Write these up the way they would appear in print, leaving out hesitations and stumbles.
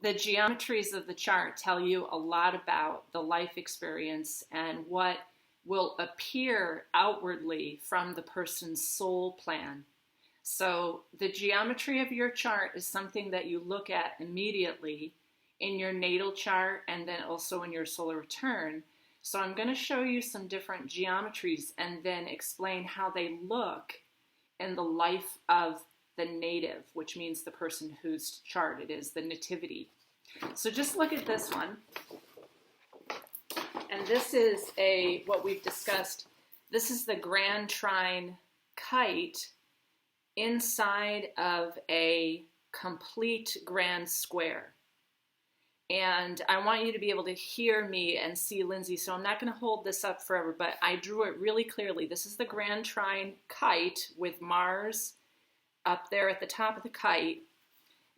The geometries of the chart tell you a lot about the life experience and what will appear outwardly from the person's soul plan. So the geometry of your chart is something that you look at immediately in your natal chart and then also in your solar return. So I'm going to show you some different geometries and then explain how they look in the life of the native, which means the person whose chart it is, the nativity. So just look at this one. And this is what we've discussed. This is the grand trine kite inside of a complete grand square. And I want you to be able to hear me and see Lindsay, so I'm not going to hold this up forever, but I drew it really clearly. This is the grand trine kite with Mars up there at the top of the kite.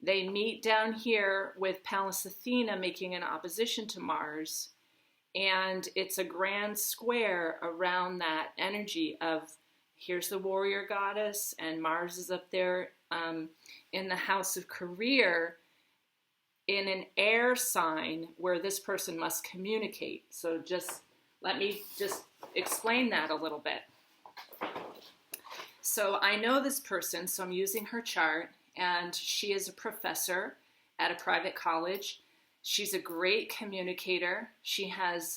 They meet down here with Pallas Athena making an opposition to Mars, and it's a grand square around that energy of, here's the warrior goddess, and Mars is up there in the house of career, in an air sign where this person must communicate. So just let me just explain that a little bit. So I know this person, so I'm using her chart, and she is a professor at a private college. She's a great communicator.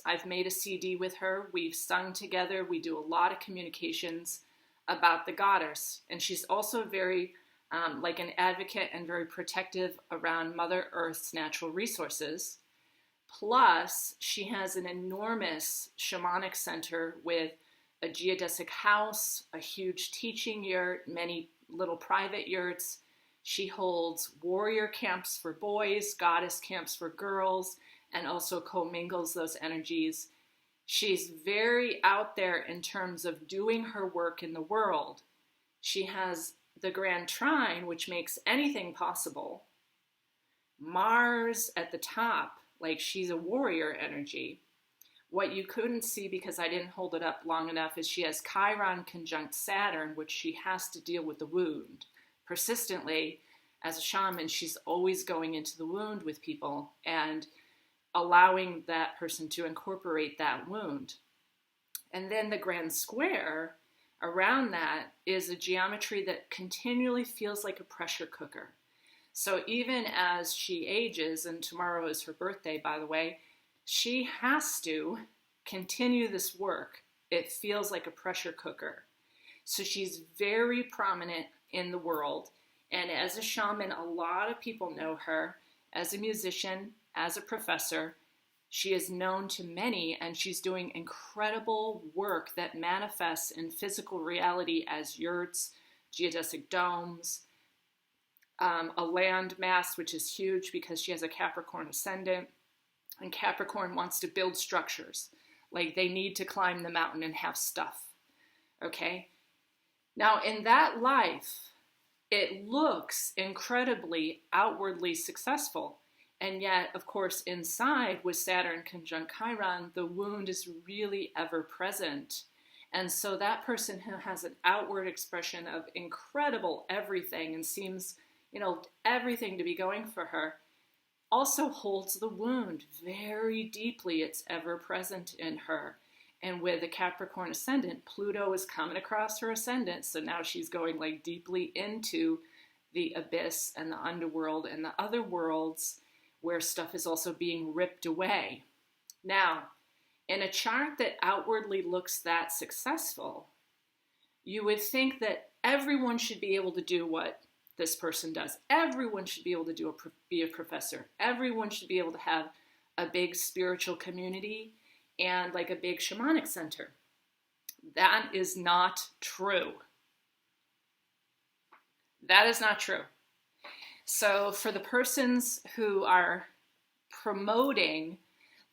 I've made a CD with her. We've sung together. We do a lot of communications about the goddess. And she's also very like an advocate and very protective around Mother Earth's natural resources. Plus, she has an enormous shamanic center with a geodesic house, a huge teaching yurt, many little private yurts. She holds warrior camps for boys, goddess camps for girls, and also commingles those energies. She's very out there in terms of doing her work in the world. She has the grand trine, which makes anything possible. Mars at the top, like she's a warrior energy. What you couldn't see because I didn't hold it up long enough is she has Chiron conjunct Saturn, which she has to deal with the wound. Persistently, as a shaman, she's always going into the wound with people and allowing that person to incorporate that wound. And then the grand square around that is a geometry that continually feels like a pressure cooker. So even as she ages, and tomorrow is her birthday, by the way, she has to continue this work. It feels like a pressure cooker. So she's very prominent in the world. And as a shaman, a lot of people know her. As a musician, as a professor, she is known to many, and she's doing incredible work that manifests in physical reality as yurts, geodesic domes, a land mass, which is huge because she has a Capricorn ascendant, and Capricorn wants to build structures. Like they need to climb the mountain and have stuff, okay? Now, in that life, it looks incredibly outwardly successful. And yet, of course, inside with Saturn conjunct Chiron, the wound is really ever present. And so that person who has an outward expression of incredible everything and seems, everything to be going for her, also holds the wound very deeply. It's ever present in her. And with a Capricorn ascendant, Pluto is coming across her ascendant. So now she's going like deeply into the abyss and the underworld and the other worlds where stuff is also being ripped away. Now, in a chart that outwardly looks that successful, you would think that everyone should be able to do what this person does. Everyone should be able to be a professor. Everyone should be able to have a big spiritual community and like a big shamanic center. That is not true. That is not true. So for the persons who are promoting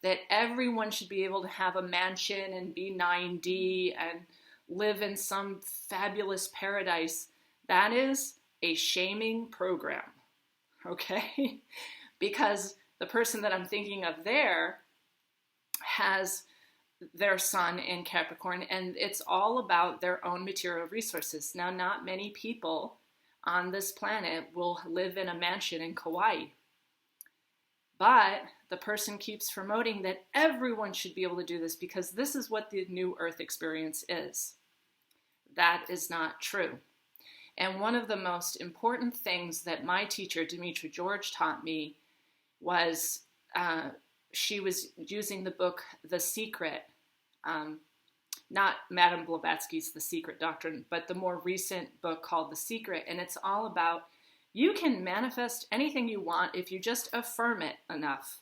that everyone should be able to have a mansion and be 9D and live in some fabulous paradise, that is a shaming program, okay? Because the person that I'm thinking of there has their sun in Capricorn, and it's all about their own material resources. Now, not many people on this planet will live in a mansion in Kauai. But the person keeps promoting that everyone should be able to do this because this is what the new Earth experience is. That is not true. And one of the most important things that my teacher, Demetra George, taught me was she was using the book The Secret, not Madame Blavatsky's The Secret Doctrine, but the more recent book called The Secret. And it's all about you can manifest anything you want if you just affirm it enough.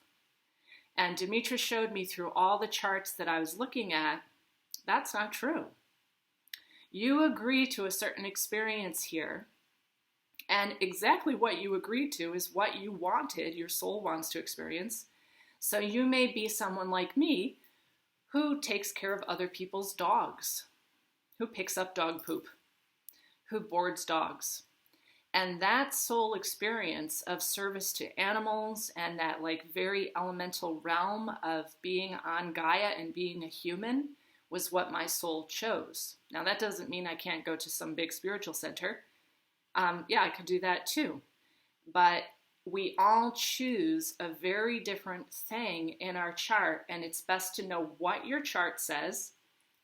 And Demetra showed me through all the charts that I was looking at, that's not true. You agree to a certain experience here, and exactly what you agreed to is what you wanted, your soul wants to experience. So you may be someone like me who takes care of other people's dogs, who picks up dog poop, who boards dogs. And that soul experience of service to animals and that like very elemental realm of being on Gaia and being a human was what my soul chose. Now that doesn't mean I can't go to some big spiritual center. Yeah, I could do that too. But we all choose a very different thing in our chart, and it's best to know what your chart says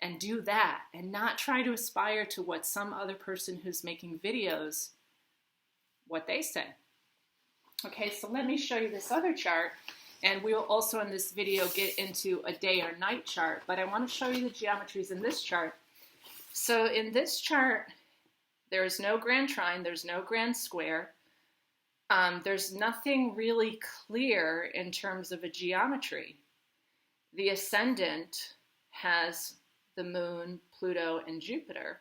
and do that and not try to aspire to what some other person who's making videos, what they say. Okay, so let me show you this other chart, and we'll also in this video get into a day or night chart, but I want to show you the geometries in this chart. So in this chart, there is no grand trine, there's no grand square. There's nothing really clear in terms of a geometry. The ascendant has the moon, Pluto, and Jupiter.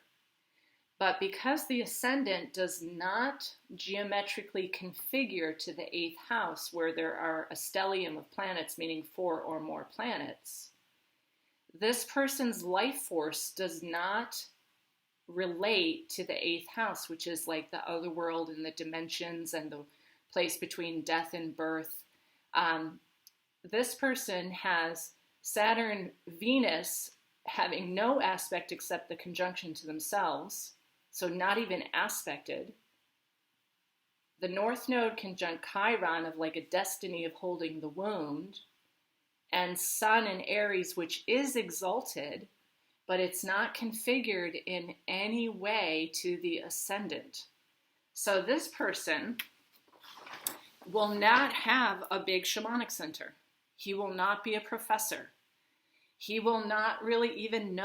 But because the ascendant does not geometrically configure to the 8th house, where there are a stellium of planets, meaning 4 or more planets, this person's life force does not relate to the 8th house, which is like the other world and the dimensions and the place between death and birth. This person has Saturn, Venus having no aspect except the conjunction to themselves, so not even aspected. The North Node conjunct Chiron of like a destiny of holding the wound, and Sun in Aries, which is exalted, but it's not configured in any way to the ascendant. So this person will not have a big shamanic center. He will not be a professor. He will not really even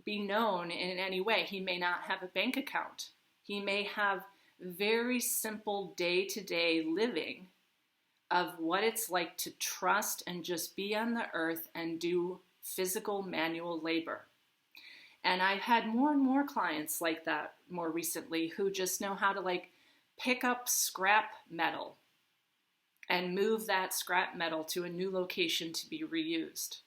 be known in any way. He may not have a bank account. He may have very simple day-to-day living of what it's like to trust and just be on the earth and do physical manual labor. And I've had more and more clients like that more recently who just know how to like pick up scrap metal and move that scrap metal to a new location to be reused.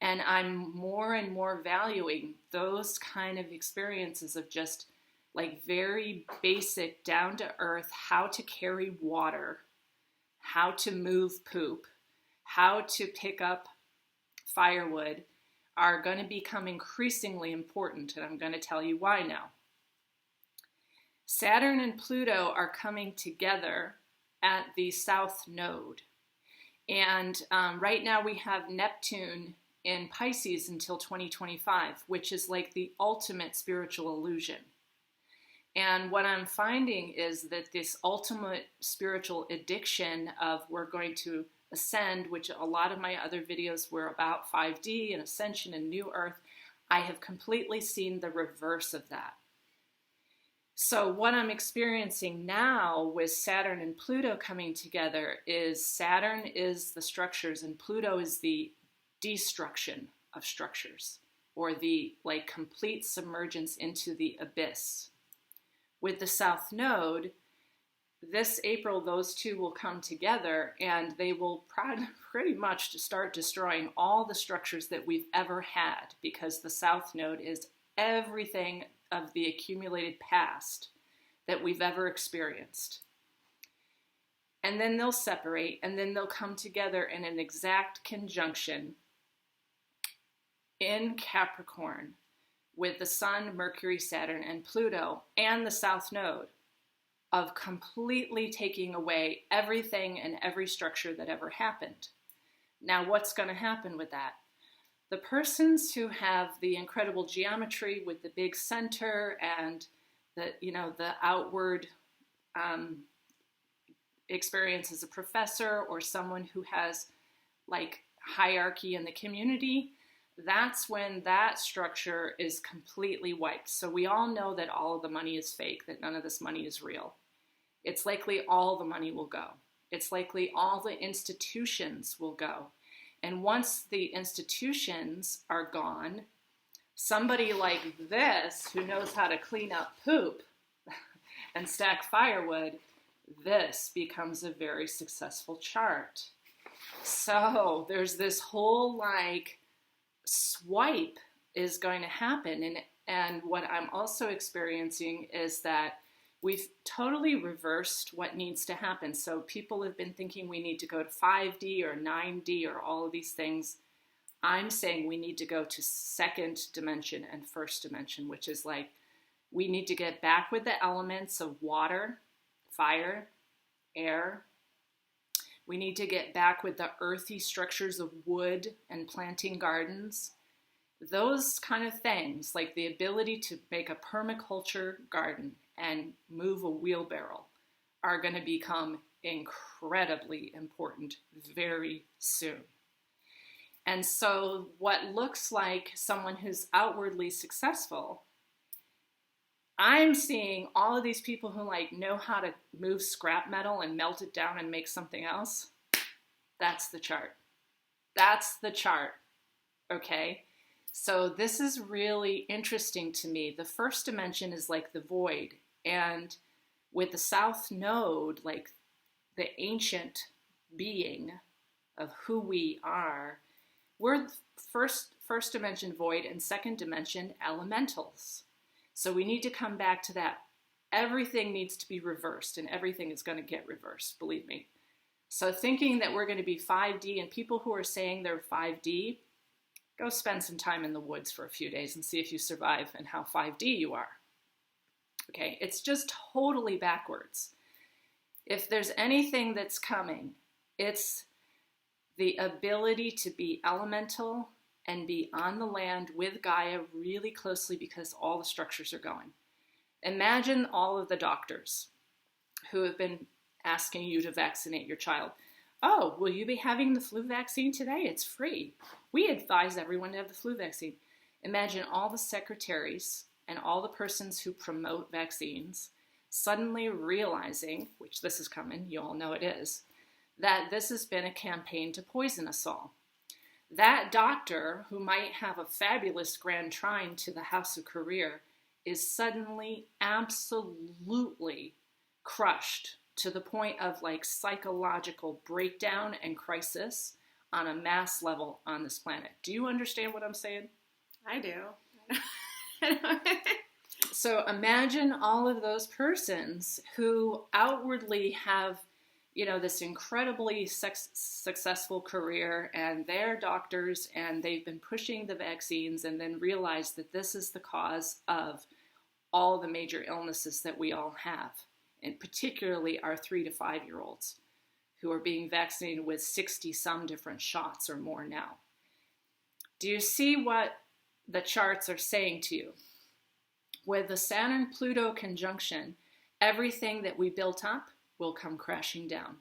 And I'm more and more valuing those kind of experiences of just like very basic, down to earth, how to carry water, how to move poop, how to pick up firewood are going to become increasingly important. And I'm going to tell you why now. Saturn and Pluto are coming together at the South Node. And right now we have Neptune in Pisces until 2025, which is like the ultimate spiritual illusion. And what I'm finding is that this ultimate spiritual addiction of we're going to ascend, which a lot of my other videos were about 5D and ascension and new earth, I have completely seen the reverse of that. So what I'm experiencing now with Saturn and Pluto coming together is Saturn is the structures and Pluto is the destruction of structures, or the like complete submergence into the abyss. With the South Node, this April, those two will come together and they will pretty much start destroying all the structures that we've ever had, because the South Node is everything of the accumulated past that we've ever experienced. And then they'll separate, and then they'll come together in an exact conjunction in Capricorn with the Sun, Mercury, Saturn, and Pluto, and the South Node. of completely taking away everything and every structure that ever happened. Now, what's going to happen with that? The persons who have the incredible geometry with the big center and the outward experience as a professor, or someone who has like hierarchy in the community, that's when that structure is completely wiped. So we all know that all of the money is fake, that none of this money is real. It's likely all the money will go. It's likely all the institutions will go. And once the institutions are gone, somebody like this, who knows how to clean up poop and stack firewood, this becomes a very successful chart. So there's this whole like swipe is going to happen. And what I'm also experiencing is that we've totally reversed what needs to happen. So people have been thinking we need to go to 5D or 9D or all of these things. I'm saying we need to go to second dimension and first dimension, which is like we need to get back with the elements of water, fire, air. We need to get back with the earthy structures of wood and planting gardens. Those kind of things, like the ability to make a permaculture garden and move a wheelbarrow, are going to become incredibly important very soon. And so what looks like someone who's outwardly successful, I'm seeing all of these people who like know how to move scrap metal and melt it down and make something else. That's the chart. That's the chart. Okay? So this is really interesting to me. The first dimension is like the void. And with the south node, like the ancient being of who we are, we're first dimension void and second dimension elementals. So we need to come back to that. Everything needs to be reversed, and everything is going to get reversed, believe me. So thinking that we're going to be 5D, and people who are saying they're 5D, go spend some time in the woods for a few days and see if you survive and how 5D you are. Okay, it's just totally backwards. If there's anything that's coming, it's the ability to be elemental and be on the land with Gaia really closely, because all the structures are going. Imagine all of the doctors who have been asking you to vaccinate your child. Oh, will you be having the flu vaccine today? It's free. We advise everyone to have the flu vaccine. Imagine all the secretaries and all the persons who promote vaccines suddenly realizing, which this is coming, you all know it is, that this has been a campaign to poison us all. That doctor, who might have a fabulous grand trine to the house of career, is suddenly absolutely crushed to the point of like psychological breakdown and crisis on a mass level on this planet. Do you understand what I'm saying? I do. So imagine all of those persons who outwardly have, this incredibly successful career, and they're doctors, and they've been pushing the vaccines, and then realize that this is the cause of all the major illnesses that we all have, and particularly our 3 to 5 year olds who are being vaccinated with 60 some different shots or more now. Do you see what the charts are saying to you? With the Saturn Pluto conjunction, everything that we built up will come crashing down.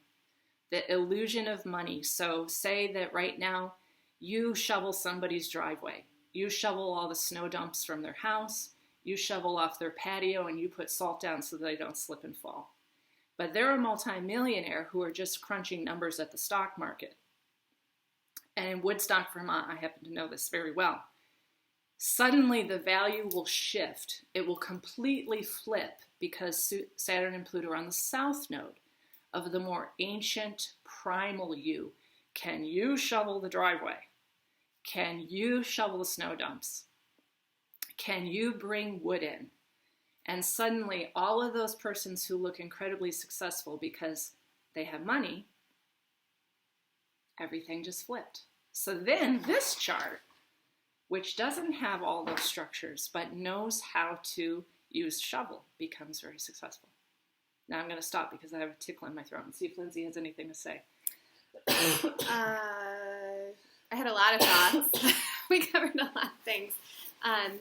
The illusion of money. So say that right now you shovel somebody's driveway. You shovel all the snow dumps from their house. You shovel off their patio, and you put salt down so they don't slip and fall. But they're a multimillionaire who are just crunching numbers at the stock market. And in Woodstock, Vermont, I happen to know this very well. Suddenly the value will shift. It will completely flip, because Saturn and Pluto are on the south node of the more ancient primal you. Can you shovel the driveway? Can you shovel the snow dumps? Can you bring wood in? And suddenly all of those persons who look incredibly successful because they have money, everything just flipped. So then this chart, which doesn't have all those structures but knows how to use shovel, becomes very successful. Now I'm going to stop because I have a tickle in my throat and see if Lindsay has anything to say. I had a lot of thoughts. We covered a lot of things. I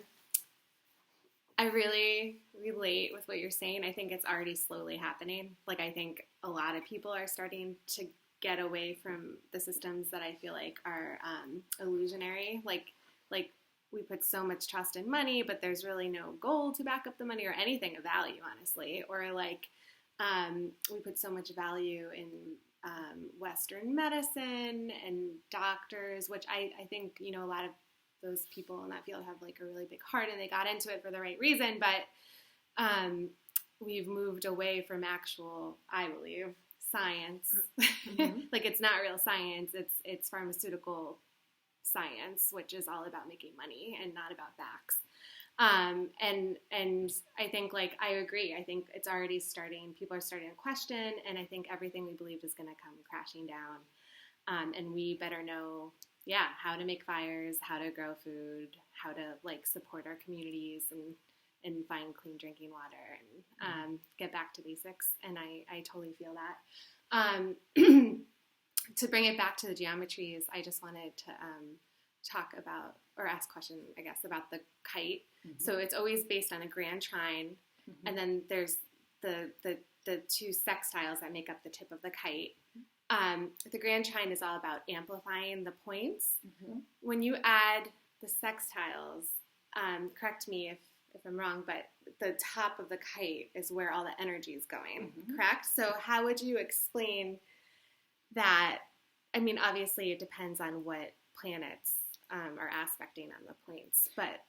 really relate with what you're saying. I think it's already slowly happening. Like, I think a lot of people are starting to get away from the systems that I feel like are illusionary. Like we put so much trust in money, but there's really no gold to back up the money or anything of value, honestly. Or like we put so much value in Western medicine and doctors, which I think, you know, a lot of those people in that field have like a really big heart and they got into it for the right reason. But we've moved away from actual, I believe, science. Mm-hmm. Like, it's not real science. It's pharmaceutical science, which is all about making money and not about facts. And I think, like, I agree. I think it's already starting. People are starting to question, and I think everything we believed is going to come crashing down. And we better know, how to make fires, how to grow food, how to like support our communities and find clean drinking water and get back to basics. And I totally feel that. To bring it back to the geometries, I just wanted to talk about, or ask a question, I guess, about the kite. Mm-hmm. So it's always based on a grand trine, mm-hmm. and then there's the two sextiles that make up the tip of the kite. The grand trine is all about amplifying the points. Mm-hmm. When you add the sextiles, correct me if I'm wrong, but the top of the kite is where all the energy is going, mm-hmm. correct? So how would you explain that? I mean, obviously it depends on what planets are aspecting on the points, but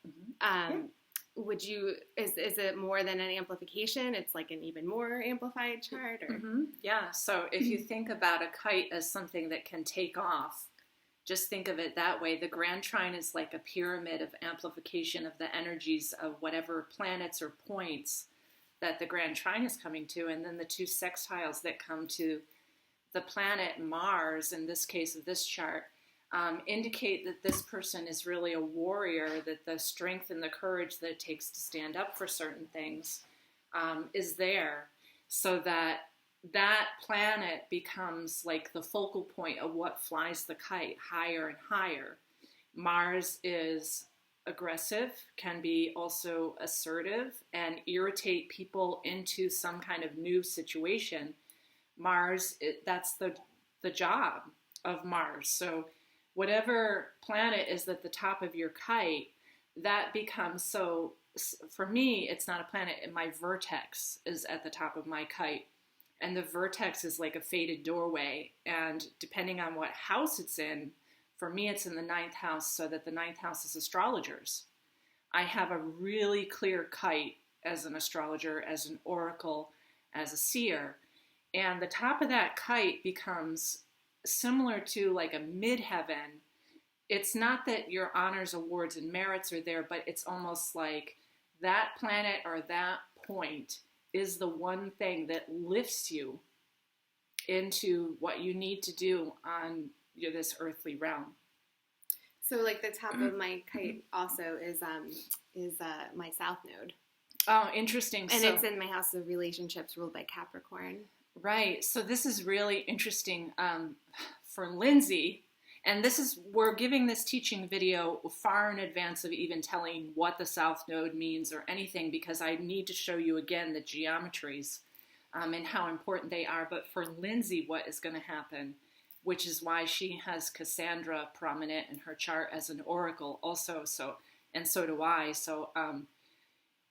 would you, is it more than an amplification? It's like an even more amplified chart? Or? Mm-hmm. Yeah, so if you think about a kite as something that can take off, just think of it that way. The grand trine is like a pyramid of amplification of the energies of whatever planets or points that the grand trine is coming to, and then the two sextiles that come to the planet Mars, in this case of this chart, indicate that this person is really a warrior, that the strength and the courage that it takes to stand up for certain things is there, so that planet becomes like the focal point of what flies the kite higher and higher. Mars is aggressive, can be also assertive, and irritate people into some kind of new situation. Mars, that's the job of Mars. So whatever planet is at the top of your kite, that becomes, so for me, it's not a planet, my vertex is at the top of my kite. And the vertex is like a faded doorway. And depending on what house it's in, for me, it's in the 9th house, so that the 9th house is astrologers. I have a really clear kite as an astrologer, as an oracle, as a seer. And the top of that kite becomes similar to like a midheaven. It's not that your honors, awards, and merits are there, but it's almost like that planet or that point is the one thing that lifts you into what you need to do on this earthly realm. So like the top of my kite also is my south node. Oh, interesting. And it's in my house of relationships ruled by Capricorn. Right. So this is really interesting for Lindsay. And we're giving this teaching video far in advance of even telling what the South Node means or anything, because I need to show you again the geometries and how important they are. But for Lindsay, what is going to happen, which is why she has Cassandra prominent in her chart as an oracle also. So do I. So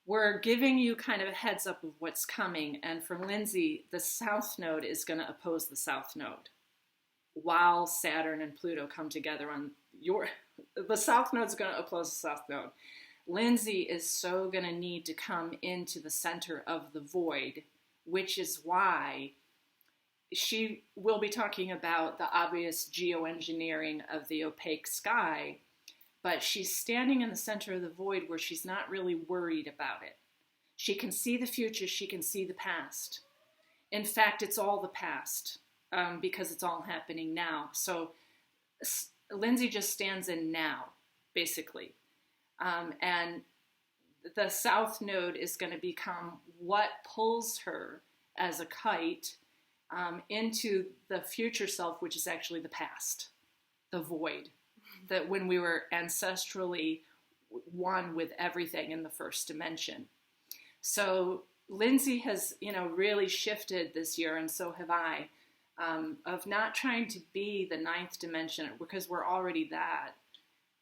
we're giving you kind of a heads up of what's coming. And for Lindsay, the South Node is going to oppose the South Node, while Saturn and Pluto come together on the South Node is going to oppose the South Node. Lindsay is so going to need to come into the center of the void, which is why she will be talking about the obvious geoengineering of the opaque sky, but she's standing in the center of the void where she's not really worried about it. She can see the future, she can see the past. In fact, it's all the past. Because it's all happening now. So Lindsay just stands in now, basically. And the South Node is going to become what pulls her as a kite into the future self, which is actually the past, the void, that when we were ancestrally one with everything in the first dimension. So Lindsay has, really shifted this year, and so have I, of not trying to be the ninth dimension, because we're already that.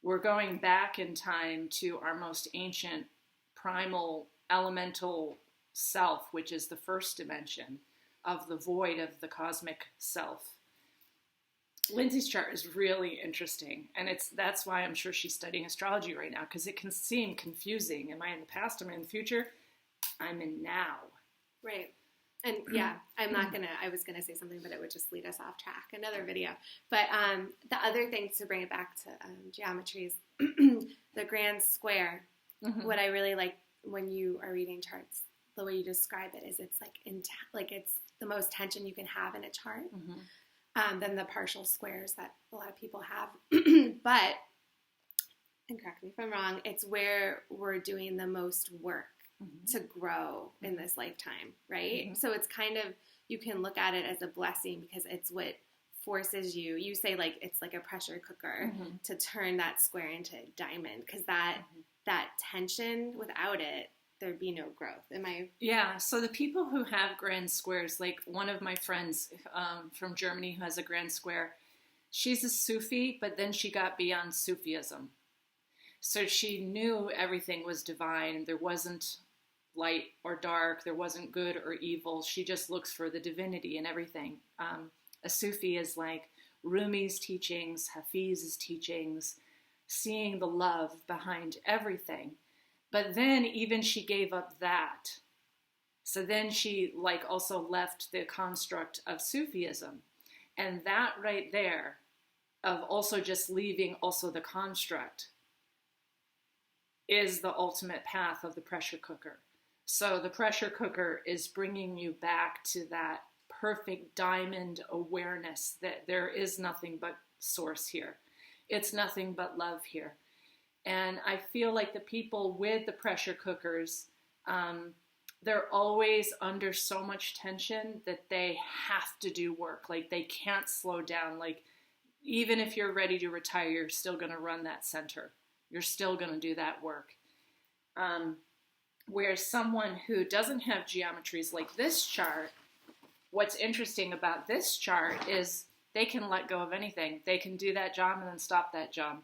We're going back in time to our most ancient, primal, elemental self, which is the first dimension of the void of the cosmic self. Lindsay's chart is really interesting, and that's why I'm sure she's studying astrology right now, because it can seem confusing. Am I in the past? Am I in the future? I'm in now. Right. And yeah, I was going to say something, but it would just lead us off track. Another video. But the other thing, to bring it back to geometries, the grand square, what I really like when you are reading charts, the way you describe it is it's like it's the most tension you can have in a chart than the partial squares that a lot of people have. But, and correct me if I'm wrong, it's where we're doing the most work to grow in this lifetime, right? So it's kind of, you can look at it as a blessing because it's what forces you say like it's like a pressure cooker to turn that square into a diamond, because that tension, without it, there'd be no growth. Yeah, so the people who have grand squares, like one of my friends from Germany who has a grand square, she's a Sufi, but then she got beyond Sufism. So she knew everything was divine. There wasn't light or dark. There wasn't good or evil. She just looks for the divinity in everything. A Sufi is like Rumi's teachings, Hafiz's teachings, seeing the love behind everything. But then even she gave up that. So then she also left the construct of Sufism. And that right there, of also just leaving also the construct, is the ultimate path of the pressure cooker. So the pressure cooker is bringing you back to that perfect diamond awareness that there is nothing but source here. It's nothing but love here. And I feel like the people with the pressure cookers, they're always under so much tension that they have to do work. Like they can't slow down. Like even if you're ready to retire, you're still going to run that center. You're still going to do that work. Whereas someone who doesn't have geometries like this chart, what's interesting about this chart is they can let go of anything. They can do that job and then stop that job.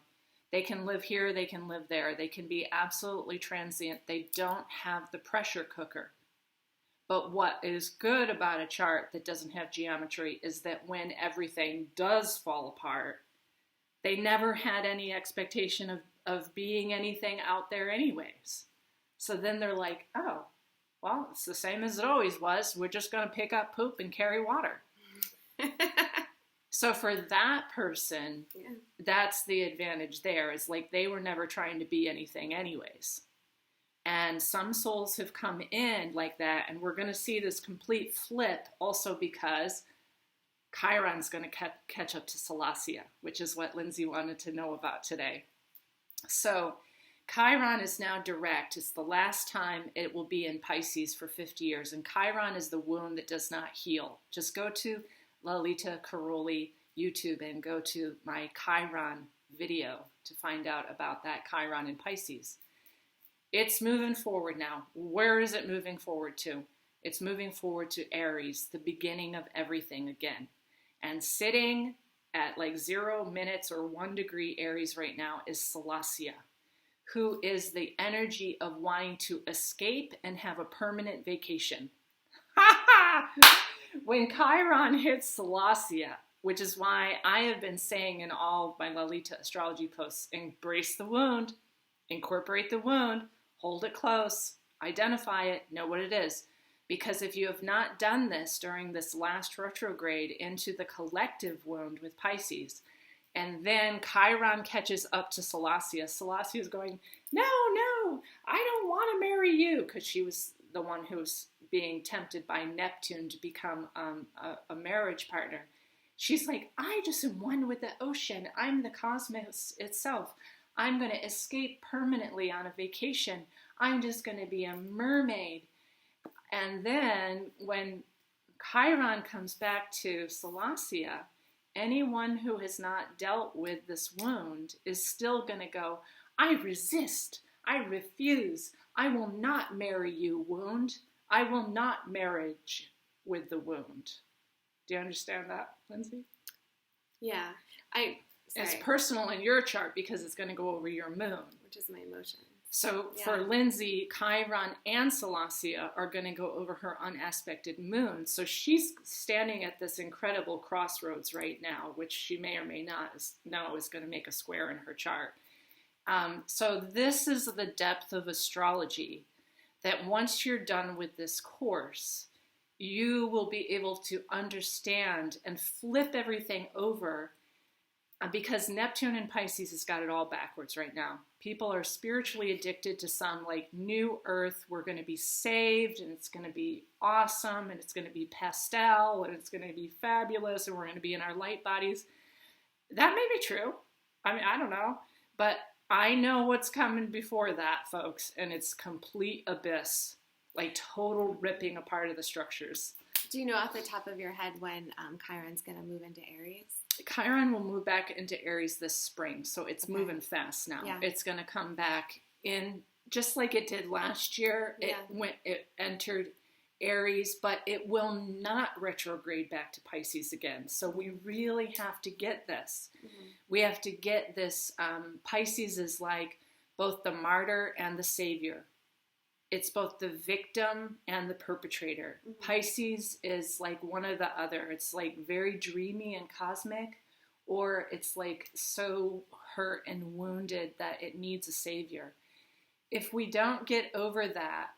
They can live here, they can live there. They can be absolutely transient. They don't have the pressure cooker. But what is good about a chart that doesn't have geometry is that when everything does fall apart, they never had any expectation of being anything out there anyways. So then they're like, oh, well, it's the same as it always was. We're just going to pick up poop and carry water. So for that person, that's the advantage there, is like they were never trying to be anything anyways. And some souls have come in like that, and we're going to see this complete flip also because Chiron's going to catch up to Salacia, which is what Lindsay wanted to know about today. So Chiron is now direct. It's the last time it will be in Pisces for 50 years. And Chiron is the wound that does not heal. Just go to Lalita Karoli YouTube and go to my Chiron video to find out about that Chiron in Pisces. It's moving forward now. Where is it moving forward to? It's moving forward to Aries, the beginning of everything again. And sitting at like 0 minutes or 1 degree Aries right now is Salacia, who is the energy of wanting to escape and have a permanent vacation. When Chiron hits Salacia, which is why I have been saying in all of my Lalita astrology posts, embrace the wound, incorporate the wound, hold it close, identify it, know what it is. Because if you have not done this during this last retrograde into the collective wound with Pisces, and then Chiron catches up to Salacia, Salacia is going, no, I don't want to marry you, because she was the one who was being tempted by Neptune to become a marriage partner. She's like, I just am one with the ocean. I'm the cosmos itself. I'm going to escape permanently on a vacation. I'm just going to be a mermaid. And then when Chiron comes back to Salacia. Anyone who has not dealt with this wound is still going to go, I resist, I refuse, I will not marry you, wound. I will not marriage with the wound. Do you understand that, Lindsay? Yeah. It's personal in your chart because it's going to go over your moon. Which is my emotions. So for Lindsay, Chiron and Salacia are going to go over her unaspected moon. So she's standing at this incredible crossroads right now, which she may or may not know is going to make a square in her chart. So this is the depth of astrology, that once you're done with this course, you will be able to understand and flip everything over, because Neptune in Pisces has got it all backwards right now. People are spiritually addicted to some like new earth. We're going to be saved and it's going to be awesome and it's going to be pastel and it's going to be fabulous and we're going to be in our light bodies. That may be true. I mean, I don't know. But I know what's coming before that, folks, and it's complete abyss, like total ripping apart of the structures. Do you know off the top of your head when Chiron's going to move into Aries? Chiron will move back into Aries this spring, so it's moving fast now. Yeah. It's going to come back in just like it did last year. It entered Aries, but it will not retrograde back to Pisces again. So we really have to get this. Mm-hmm. We have to get this. Pisces is like both the martyr and the savior. It's both the victim and the perpetrator. Mm-hmm. Pisces is like one or the other. It's like very dreamy and cosmic, or it's like so hurt and wounded that it needs a savior. If we don't get over that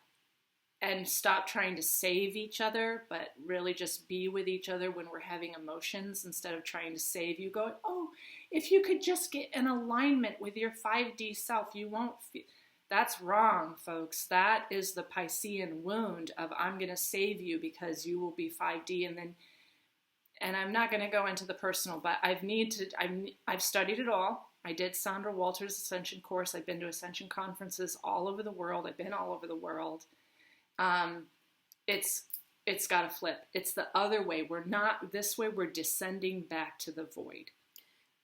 and stop trying to save each other, but really just be with each other when we're having emotions instead of trying to save, you go, oh, if you could just get in alignment with your 5D self, you won't feel... That's wrong, folks. That is the Piscean wound of I'm going to save you because you will be 5D. And I'm not going to go into the personal, but I've studied it all. I did Sandra Walter's Ascension course. I've been to Ascension conferences all over the world. I've been all over the world. It's got to flip. It's the other way. We're not this way. We're descending back to the void.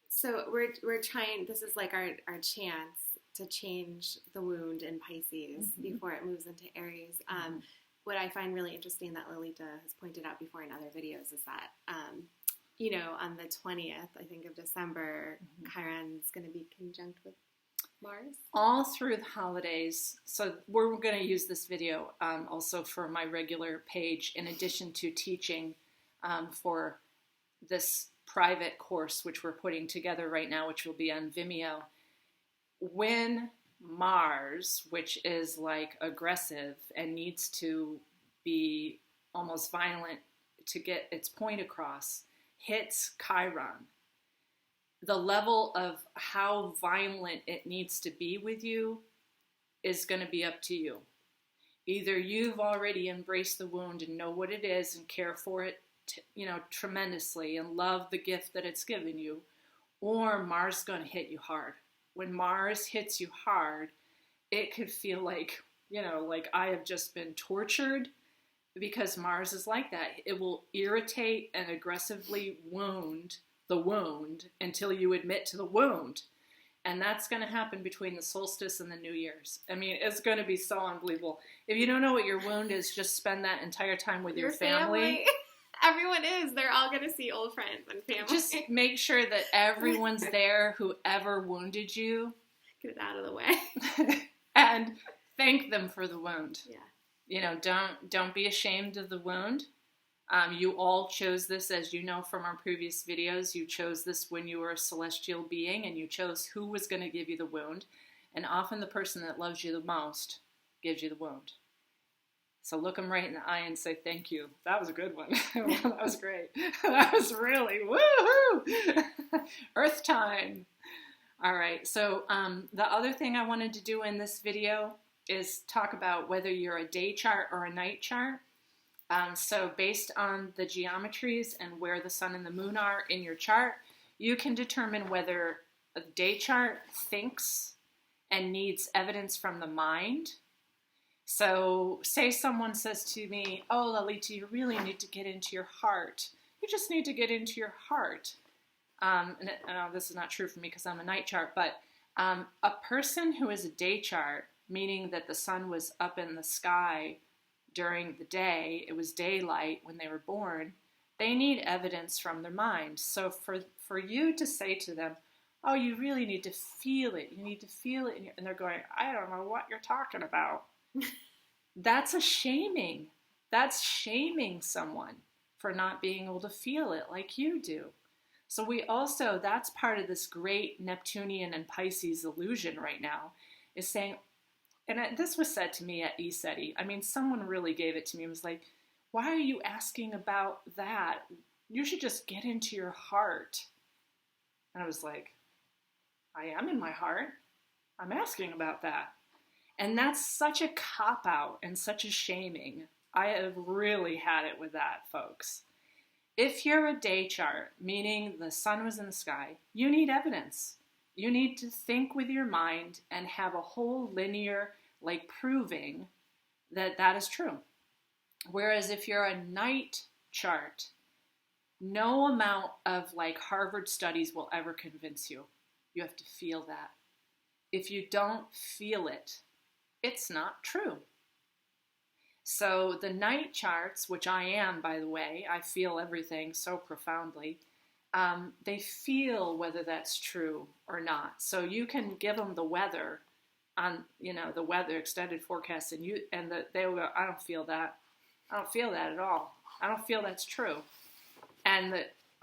So we're trying, this is like our chance to change the wound in Pisces before it moves into Aries. What I find really interesting that Lolita has pointed out before in other videos is that, on the 20th, I think, of December, Chiron's going to be conjunct with Mars. All through the holidays. So we're going to use this video also for my regular page, in addition to teaching for this private course, which we're putting together right now, which will be on Vimeo. When Mars, which is like aggressive and needs to be almost violent to get its point across, hits Chiron, the level of how violent it needs to be with you is going to be up to you. Either you've already embraced the wound and know what it is and care for it, tremendously and love the gift that it's given you, or Mars is going to hit you hard. When Mars hits you hard, it could feel like, like I have just been tortured, because Mars is like that. It will irritate and aggressively wound the wound until you admit to the wound. And that's going to happen between the solstice and the New Year's. I mean, it's going to be so unbelievable. If you don't know what your wound is, just spend that entire time with your family. Everyone is. They're all going to see old friends and family. Just make sure that everyone's there, whoever wounded you. Get it out of the way. And thank them for the wound. Yeah. Don't be ashamed of the wound. You all chose this, as you know from our previous videos. You chose this when you were a celestial being, and you chose who was going to give you the wound. And often the person that loves you the most gives you the wound. So look them right in the eye and say, thank you. That was a good one. That was great. That was really, woohoo! Earth time. All right. So the other thing I wanted to do in this video is talk about whether you're a day chart or a night chart. So based on the geometries and where the sun and the moon are in your chart, you can determine whether a day chart thinks and needs evidence from the mind, So say someone says to me, oh, Lalita, you really need to get into your heart. You just need to get into your heart. This is not true for me because I'm a night chart, but a person who is a day chart, meaning that the sun was up in the sky during the day, it was daylight when they were born, they need evidence from their mind. So for you to say to them, oh, you really need to feel it. You need to feel it. And they're going, I don't know what you're talking about. That's a shaming. That's shaming someone for not being able to feel it like you do. So we also, that's part of this great Neptunian and Pisces illusion right now, is saying, and this was said to me at ESETI. I mean, someone really gave it to me. It was like, why are you asking about that? You should just get into your heart. And I was like, I am in my heart. I'm asking about that. And that's such a cop-out and such a shaming. I have really had it with that, folks. If you're a day chart, meaning the sun was in the sky, you need evidence. You need to think with your mind and have a whole linear, like proving that that is true. Whereas if you're a night chart, no amount of like Harvard studies will ever convince you. You have to feel that. If you don't feel it, it's not true. So the night charts, which I am, by the way, I feel everything so profoundly, they feel whether that's true or not. So you can give them the weather on, the weather extended forecast, and they will go, I don't feel that. I don't feel that at all. I don't feel that's true. And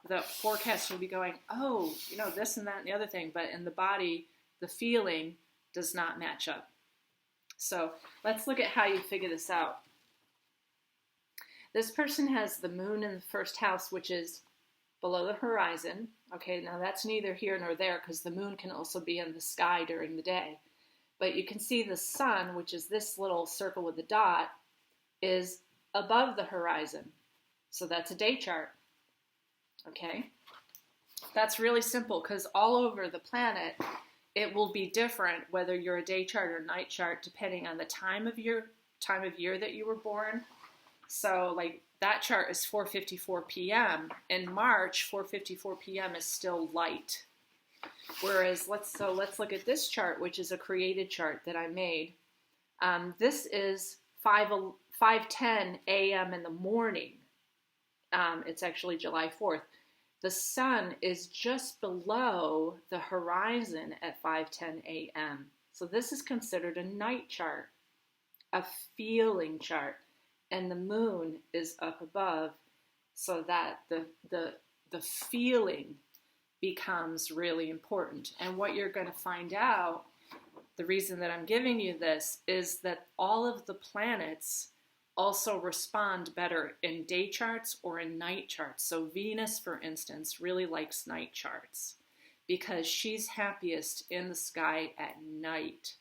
the forecast will be going, oh, this and that and the other thing, but in the body, the feeling does not match up. So let's look at how you figure this out. This person has the moon in the first house, which is below the horizon. Okay, now that's neither here nor there because the moon can also be in the sky during the day. But you can see the sun, which is this little circle with the dot, is above the horizon. So that's a day chart. Okay? That's really simple because all over the planet, it will be different whether you're a day chart or night chart depending on the time of year that you were born. So like that chart is 4:54 p.m. In March, 4:54 p.m. is still light. Whereas let's look at this chart, which is a created chart that I made. This is 5:10 a.m. in the morning. It's actually July 4th. The sun is just below the horizon at 5:10 a.m. So this is considered a night chart, a feeling chart, and the moon is up above, so that the feeling becomes really important. And what you're going to find out, the reason that I'm giving you this, is that all of the planets also respond better in day charts or in night charts. So Venus, for instance, really likes night charts because she's happiest in the sky at night.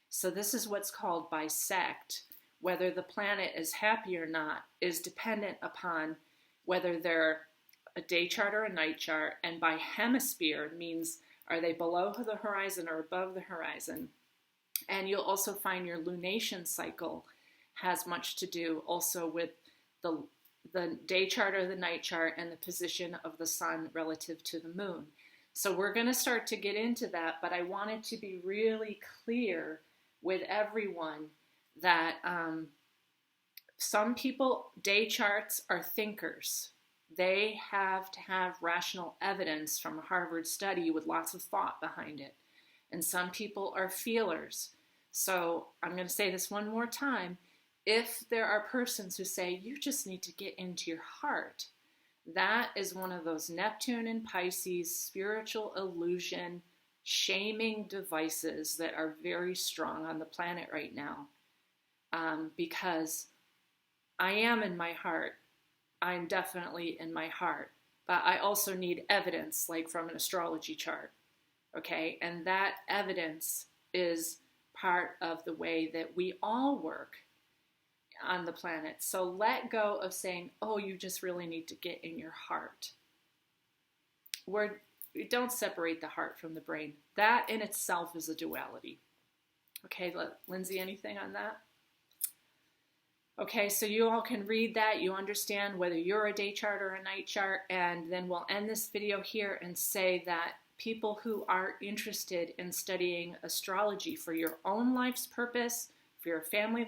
So this is what's called bisect. Whether the planet is happy or not is dependent upon whether they're a day chart or a night chart, and by hemisphere means are they below the horizon or above the horizon. And you'll also find your lunation cycle has much to do also with the day chart or the night chart and the position of the sun relative to the moon. So we're going to start to get into that, but I wanted to be really clear with everyone that some people, day charts are thinkers. They have to have rational evidence from a Harvard study with lots of thought behind it. And some people are feelers. So I'm going to say this one more time. If there are persons who say, you just need to get into your heart, that is one of those Neptune and Pisces spiritual illusion shaming devices that are very strong on the planet right now. Because I am in my heart. I'm definitely in my heart. But I also need evidence, like from an astrology chart. Okay? And that evidence is part of the way that we all work on the planet. So let go of saying, oh, you just really need to get in your heart. We don't separate the heart from the brain. That in itself is a duality. Okay, Lindsay, anything on that? Okay, so you all can read that. You understand whether you're a day chart or a night chart. And then we'll end this video here and say that people who are interested in studying astrology for your own life's purpose, for your family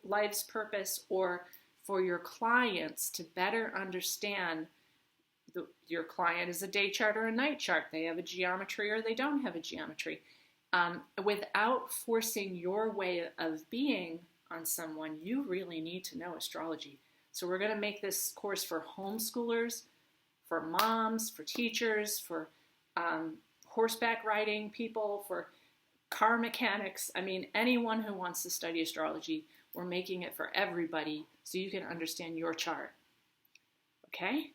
life's purpose, or for your clients to better understand your client is a day chart or a night chart. They have a geometry or they don't have a geometry. Without forcing your way of being on someone, you really need to know astrology. So we're going to make this course for homeschoolers, for moms, for teachers, for horseback riding people, for car mechanics. I mean, anyone who wants to study astrology, we're making it for everybody so you can understand your chart. Okay?